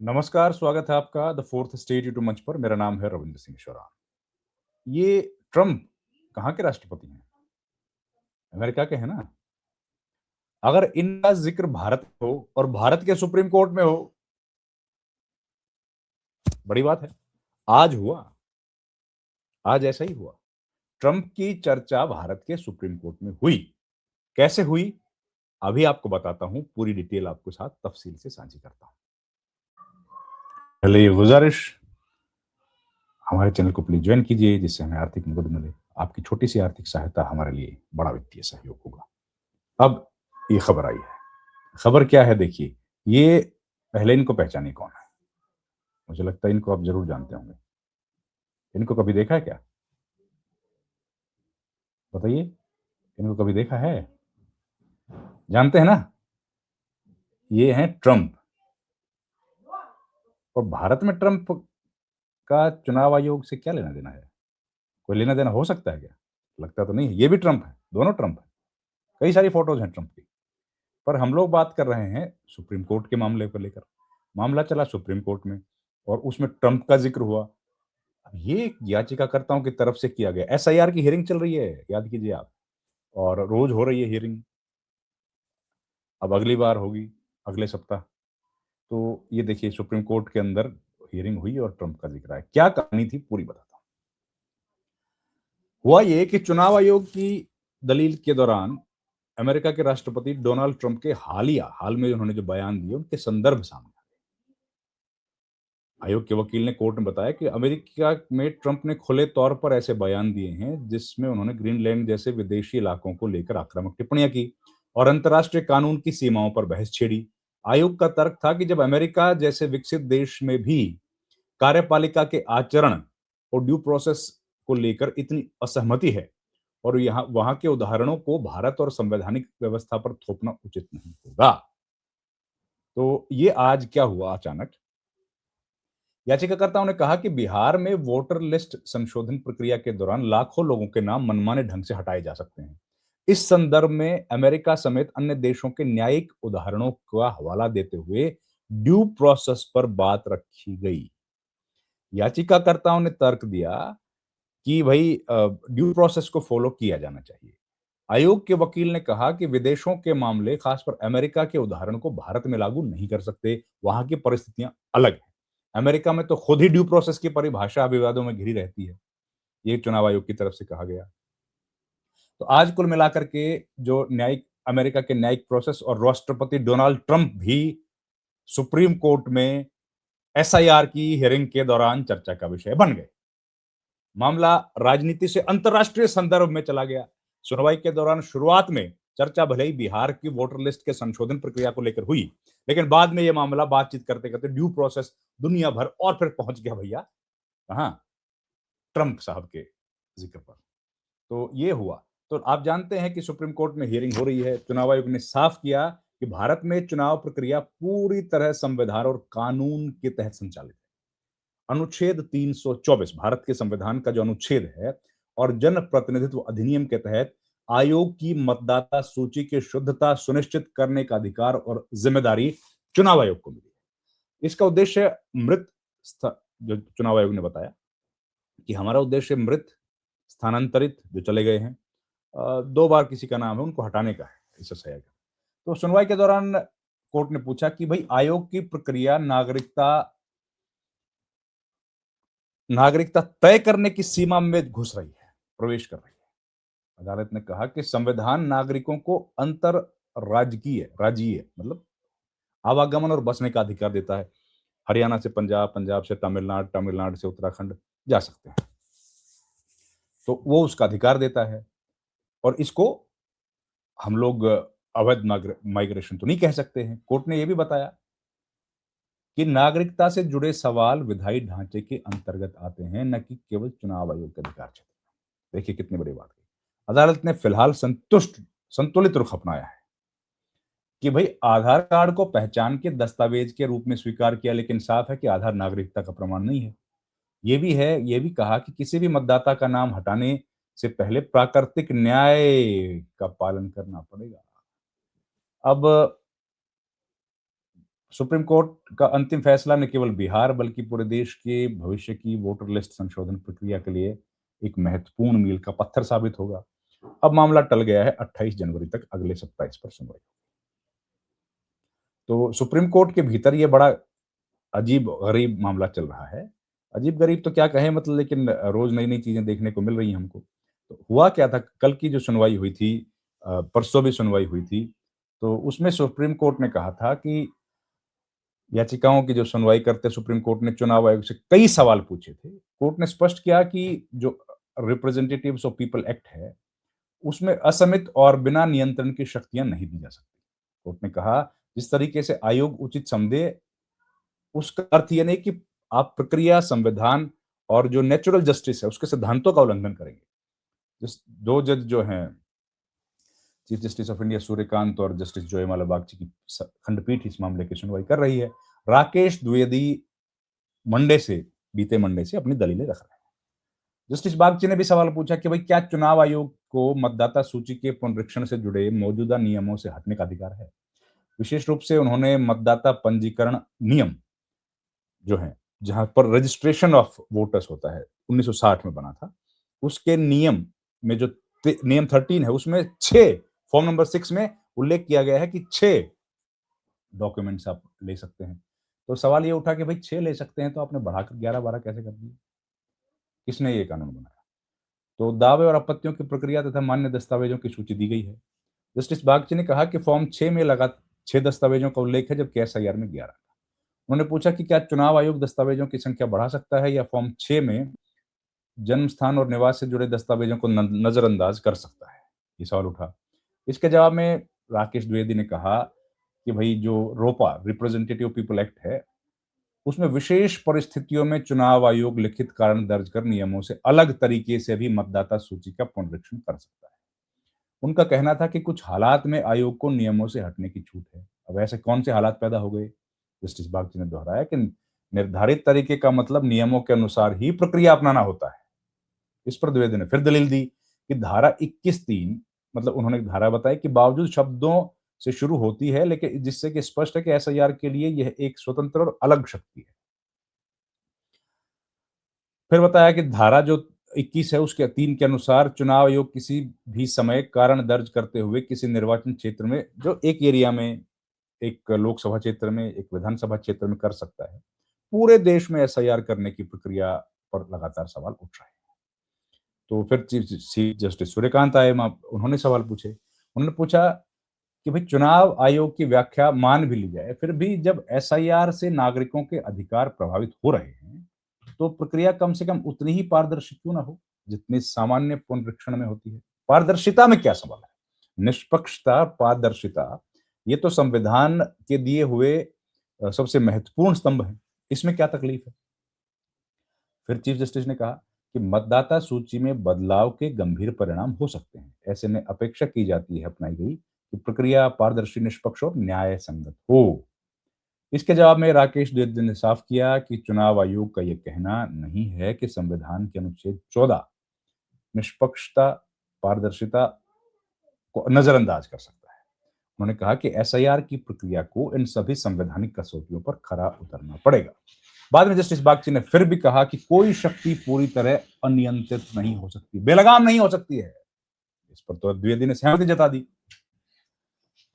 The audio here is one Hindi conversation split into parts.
नमस्कार, स्वागत है आपका द फोर्थ स्टेज यूट्यूब मंच पर। मेरा नाम है रविंद्र सिंह शोरान। ये ट्रम्प कहाँ के राष्ट्रपति हैं? अमेरिका के हैं ना। अगर इनका ज़िक्र भारत में हो और भारत के सुप्रीम कोर्ट में हो, बड़ी बात है। आज हुआ, आज ऐसा ही हुआ। ट्रम्प की चर्चा भारत के सुप्रीम कोर्ट में हुई। कैसे हुई? अभी आपको बताता हूँ, पूरी डिटेल आपके साथ तफ़सील से साझी करता हूँ। पहले ये गुज़ारिश, हमारे चैनल को प्लीज़ जॉइन कीजिए जिससे हमें आर्थिक मदद मिले। आपकी छोटी-सी आर्थिक सहायता हमारे लिए बड़ा वित्तीय सहयोग होगा। अब ये खबर आई है। खबर क्या है देखिए, ये पहले इनको पहचानिए कौन है। मुझे लगता है इनको आप ज़रूर जानते होंगे। इनको कभी देखा है क्या? बताइए, इनको कभी देखा है? जानते हैं ना? ये हैं ट्रम्प। और भारत में ट्रम्प का चुनाव आयोग से क्या लेना-देना है? कोई लेना-देना हो सकता है क्या? लगता तो नहीं है। ये भी ट्रम्प है, दोनों ट्रम्प हैं। कई सारी फ़ोटोज़ हैं ट्रम्प की। पर हम लोग बात कर रहे हैं सुप्रीम कोर्ट के मामले को लेकर। मामला चला सुप्रीम कोर्ट में और उसमें ट्रम्प का ज़िक्र हुआ। ये याचिकाकर्ताओं की तरफ से किया गया। एसआईआर की हियरिंग चल रही है, याद कीजिए आप। और रोज़ हो रही है हियरिंग। अब अगली बार होगी, अगले सप्ताह। तो ये देखिए सुप्रीम कोर्ट के अंदर हियरिंग हुई और ट्रम्प का ज़िक्र आया। क्या कहानी थी पूरी बताता हूँ। हुआ ये कि चुनाव आयोग की दलील के दौरान अमेरिका के राष्ट्रपति डोनाल्ड ट्रम्प के हाल में उन्होंने जो बयान दिए, उनके संदर्भ सामने आए। आयोग के वकील ने कोर्ट में बताया कि अमेरिका में ट्रम्प ने खुले तौर पर ऐसे बयान दिए हैं जिसमें उन्होंने ग्रीनलैंड जैसे विदेशी इलाकों को लेकर आक्रामक टिप्पणियां की और अंतर्राष्ट्रीय कानून की सीमाओं पर बहस छेड़ी। आयोग का तर्क था कि जब अमेरिका जैसे विकसित देश में भी कार्यपालिका के आचरण और ड्यू प्रोसेस को लेकर इतनी असहमति है और यहाँ वहां के उदाहरणों को भारत और संवैधानिक व्यवस्था पर थोपना उचित नहीं होगा। तो ये आज क्या हुआ अचानक। याचिकाकर्ताओं ने कहा कि बिहार में वोटर लिस्ट संशोधन प्रक्रिया के दौरान लाखों लोगों के नाम मनमाने ढंग से हटाए जा सकते हैं। इस संदर्भ में अमेरिका समेत अन्य देशों के न्यायिक उदाहरणों का हवाला देते हुए ड्यू प्रोसेस पर बात रखी गई। याचिकाकर्ताओं ने तर्क दिया कि भाई ड्यू प्रोसेस को फॉलो किया जाना चाहिए। आयोग के वकील ने कहा कि विदेशों के मामले, खासकर अमेरिका के उदाहरण को भारत में लागू नहीं कर सकते, वहां की परिस्थितियां अलग हैं। अमेरिका में तो खुद ही ड्यू प्रोसेस की परिभाषा विवादों में घिरी रहती है। ये चुनाव आयोग की तरफ से कहा गया। तो आज कुल मिलाकर के जो न्यायिक अमेरिका के न्यायिक प्रोसेस और राष्ट्रपति डोनाल्ड ट्रंप भी सुप्रीम कोर्ट में एसआईआर की हियरिंग के दौरान चर्चा का विषय बन गए। मामला राजनीति से अंतर्राष्ट्रीय संदर्भ में चला गया। सुनवाई के दौरान शुरुआत में चर्चा भले ही बिहार की वोटर लिस्ट के संशोधन प्रक्रिया को लेकर हुई, लेकिन बाद में यह मामला बातचीत करते करते ड्यू प्रोसेस दुनिया भर और फिर पहुंच गया भैया कहां, ट्रंप साहब के जिक्र पर। तो ये हुआ। तो आप जानते हैं कि सुप्रीम कोर्ट में हियरिंग हो रही है। चुनाव आयोग ने साफ किया कि भारत में चुनाव प्रक्रिया पूरी तरह संविधान और कानून के तहत संचालित है। अनुच्छेद 324 भारत के संविधान का जो अनुच्छेद है और जन प्रतिनिधित्व अधिनियम के तहत आयोग की मतदाता सूची की शुद्धता सुनिश्चित करने का अधिकार और जिम्मेदारी चुनाव आयोग को मिली है। इसका उद्देश्य मृत जो चुनाव आयोग ने बताया कि हमारा उद्देश्य मृत, स्थानांतरित जो चले गए हैं, 2 बार किसी का नाम है, उनको हटाने का है इस एसआईआर का। तो सुनवाई के दौरान कोर्ट ने पूछा कि भाई आयोग की प्रक्रिया नागरिकता तय करने की सीमा में घुस रही है, प्रवेश कर रही है। अदालत ने कहा कि संविधान नागरिकों को अंतर राजकीय राज्यीय मतलब आवागमन और बसने का अधिकार देता है। हरियाणा से पंजाब, पंजाब से तमिलनाडु, तमिलनाडु से उत्तराखंड जा सकते हैं। तो वो उसका अधिकार देता है और इसको हम लोग अवैध माइग्रेशन तो नहीं कह सकते हैं। कोर्ट ने यह भी बताया कि नागरिकता से जुड़े सवाल विधायी ढांचे के अंतर्गत आते हैं, न कि केवल चुनाव आयोग के अधिकार क्षेत्र। देखिए कितनी बड़ी बात है। अदालत ने फिलहाल संतुलित रुख अपनाया है कि भाई आधार कार्ड को पहचान के दस्तावेज के रूप में स्वीकार किया, लेकिन साफ है कि आधार नागरिकता का प्रमाण नहीं है। ये भी कहा कि किसी भी मतदाता का नाम हटाने से पहले प्राकृतिक न्याय का पालन करना पड़ेगा। अब सुप्रीम कोर्ट का अंतिम फैसला न केवल बिहार बल्कि पूरे देश के भविष्य की वोटर लिस्ट संशोधन प्रक्रिया के लिए एक महत्वपूर्ण मील का पत्थर साबित होगा। अब मामला टल गया है, 28 जनवरी तक अगले सप्ताह इस पर सुनवाई। तो सुप्रीम कोर्ट के भीतर ये बड़ा अजीब-गरीब मामला चल रहा है। अजीब-गरीब तो क्या कहें, मतलब लेकिन रोज़ नई-नई चीज़ें देखने को मिल रही हैं हमको। तो हुआ क्या था, कल की जो सुनवाई हुई थी, परसों भी सुनवाई हुई थी, तो उसमें सुप्रीम कोर्ट ने कहा था कि याचिकाओं की जो सुनवाई करते सुप्रीम कोर्ट ने चुनाव आयोग से कई सवाल पूछे थे। कोर्ट ने स्पष्ट किया कि जो रिप्रेजेंटेटिव्स ऑफ पीपल एक्ट है, उसमें असमित और बिना नियंत्रण की शक्तियाँ नहीं दी जा सकती। कोर्ट ने कहा, जिस तरीके से आयोग उचित समझे, उसका अर्थ ये नहीं कि आप प्रक्रिया, संविधान और जो नेचुरल जस्टिस है, उसके सिद्धांतों का उल्लंघन करेंगे। जिस 2 जज जो हैं, chief justice of India Suryakant और जस्टिस जयमाला बागची की खंडपीठ इस मामले की सुनवाई कर रही है। राकेश द्विवेदी मंडे से बीते मंडे से अपनी दलीलें रख रहे हैं। जस्टिस बागची ने भी सवाल पूछा कि भाई क्या चुनाव आयोग को मतदाता सूची के पुनरीक्षण से जुड़े मौजूदा नियमों से हटने का अधिकार है? विशेष रूप से उन्होंने मतदाता पंजीकरण नियम जो है, जहां पर रजिस्ट्रेशन ऑफ वोटर्स होता है, 1960 में बना था, उसके नियम में जो नियम 13 है, उसमें 6 फॉर्म नंबर 6 में उल्लेख किया गया है कि 6 डॉक्यूमेंट्स आप ले सकते हैं। तो सवाल ये उठा कि भाई 6 ले सकते हैं, तो आपने बढ़ाकर 11-12 कैसे कर दिए? किसने ये कानून बनाया? तो दावे और आपत्तियों की प्रक्रिया तथा मान्य दस्तावेजों की सूची दी गई है। जस्टिस बागची ने कहा कि फॉर्म 6 में लगा 6 दस्तावेजों का उल्लेख है, जबकि एसआईआर में 11। उन्होंने पूछा कि क्या चुनाव आयोग दस्तावेजों की संख्या बढ़ा सकता है या फॉर्म 6 में जन्म स्थान और निवास से जुड़े दस्तावेजों को नजरअंदाज कर सकता है? ये सवाल उठा। इसके जवाब में राकेश द्विवेदी ने कहा कि भाई जो रोपा रिप्रेजेंटेटिव पीपल एक्ट है, उसमें विशेष परिस्थितियों में चुनाव आयोग लिखित कारण दर्ज कर नियमों से अलग तरीके से भी मतदाता सूची का पुनरीक्षण कर सकता है। उनका कहना था कि कुछ हालात में आयोग को नियमों से हटने की छूट है। अब ऐसे कौन से हालात पैदा हो गए? जस्टिस बागची ने दोहराया कि निर्धारित तरीके का मतलब नियमों के अनुसार ही प्रक्रिया अपनाना होता है। इस पर द्विवेदी ने फिर दलील दी कि धारा 21(3), मतलब उन्होंने एक धारा बताई कि बावजूद शब्दों से शुरू होती है, लेकिन जिससे कि स्पष्ट है कि एसआईआर के लिए यह एक स्वतंत्र और अलग शक्ति है। फिर बताया कि धारा जो 21 है, उसके 3 के अनुसार चुनाव आयोग किसी भी समय कारण दर्ज करते हुए किसी निर्वाचन क्षेत्र में, जो एक एरिया में, एक लोकसभा क्षेत्र में, एक विधानसभा क्षेत्र में कर सकता है। पूरे देश में एसआईआर करने की प्रक्रिया पर लगातार सवाल उठ रहे हैं। तो फिर चीफ जस्टिस सूर्यकांत आए, उन्होंने सवाल पूछे। उन्होंने पूछा कि भाई चुनाव आयोग की व्याख्या मान भी ली जाए, फिर भी जब एसआईआर से नागरिकों के अधिकार प्रभावित हो रहे हैं, तो प्रक्रिया कम से कम उतनी ही पारदर्शी क्यों ना हो, जितनी सामान्य पुनरीक्षण में होती है? पारदर्शिता में क्या सवाल है? निष्पक्षता, पारदर्शिता, ये तो संविधान के दिए हुए सबसे महत्वपूर्ण स्तंभ है। इसमें क्या तकलीफ है? फिर चीफ जस्टिस ने कहा कि मतदाता सूची में बदलाव के गंभीर परिणाम हो सकते हैं। ऐसे में अपेक्षा की जाती है अपनाई गई कि प्रक्रिया पारदर्शी, निष्पक्ष और न्याय संगत हो। इसके जवाब में राकेश द्विवेदी ने साफ किया कि चुनाव आयोग का यह कहना नहीं है कि संविधान के अनुच्छेद 14 निष्पक्षता, पारदर्शिता को नजरअंदाज कर सकता है। उन्होंने कहा कि एसआईआर की प्रक्रिया को इन सभी संवैधानिक कसौटियों पर खरा उतरना पड़ेगा। बाद में जस्टिस बागची ने फिर भी कहा कि कोई शक्ति पूरी तरह अनियंत्रित नहीं हो सकती, बेलगाम नहीं हो सकती है। इस पर तो द्विवेदी ने सहमति जता दी।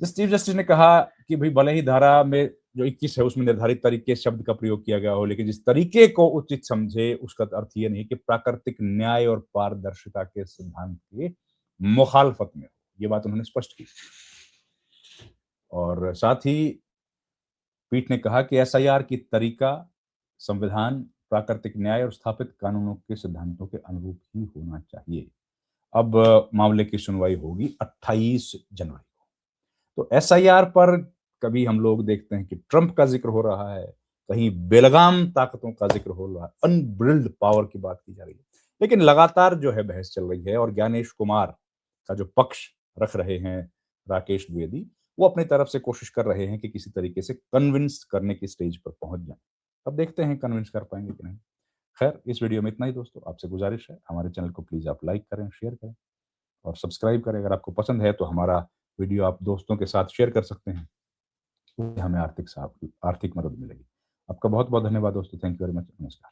चीफ जस्टिस ने कहा कि भाई भले ही धारा में जो 21 है, उसमें निर्धारित तरीके शब्द का प्रयोग किया गया हो, लेकिन जिस तरीके को उचित समझे, उसका अर्थ यह नहीं कि प्राकृतिक न्याय और पारदर्शिता के सिद्धांत के मुखालफत में हो। ये बात उन्होंने स्पष्ट की। और साथ ही पीठ ने कहा कि एसआईआर की तरीका संविधान, प्राकृतिक न्याय और स्थापित कानूनों के सिद्धांतों के अनुरूप ही होना चाहिए। अब मामले की सुनवाई होगी 28 जनवरी को। तो एसआईआर पर कभी हम लोग देखते हैं कि ट्रंप का जिक्र हो रहा है, कहीं बेलगाम ताकतों का जिक्र हो रहा है, अनब्रिल्ड पावर की बात की जा रही है। लेकिन लगातार जो है बहस चल रही है, और ज्ञानेश कुमार का जो पक्ष रख रहे हैं राकेश द्विवेदी, वो अपनी तरफ से कोशिश कर रहे हैं कि किसी तरीके से कन्विंस करने की स्टेज पर पहुंच जाएं। अब देखते हैं कन्विंस कर पाएंगे कि नहीं। खैर, इस वीडियो में इतना ही दोस्तों। आपसे गुजारिश है, हमारे चैनल को प्लीज़ आप लाइक करें, शेयर करें और सब्सक्राइब करें। अगर आपको पसंद है तो हमारा वीडियो आप दोस्तों के साथ शेयर कर सकते हैं। उससे हमें आर्थिक मदद मिलेगी। आपका बहुत-बहुत धन्यवाद दोस्तों। Thank you very much. नमस्कार।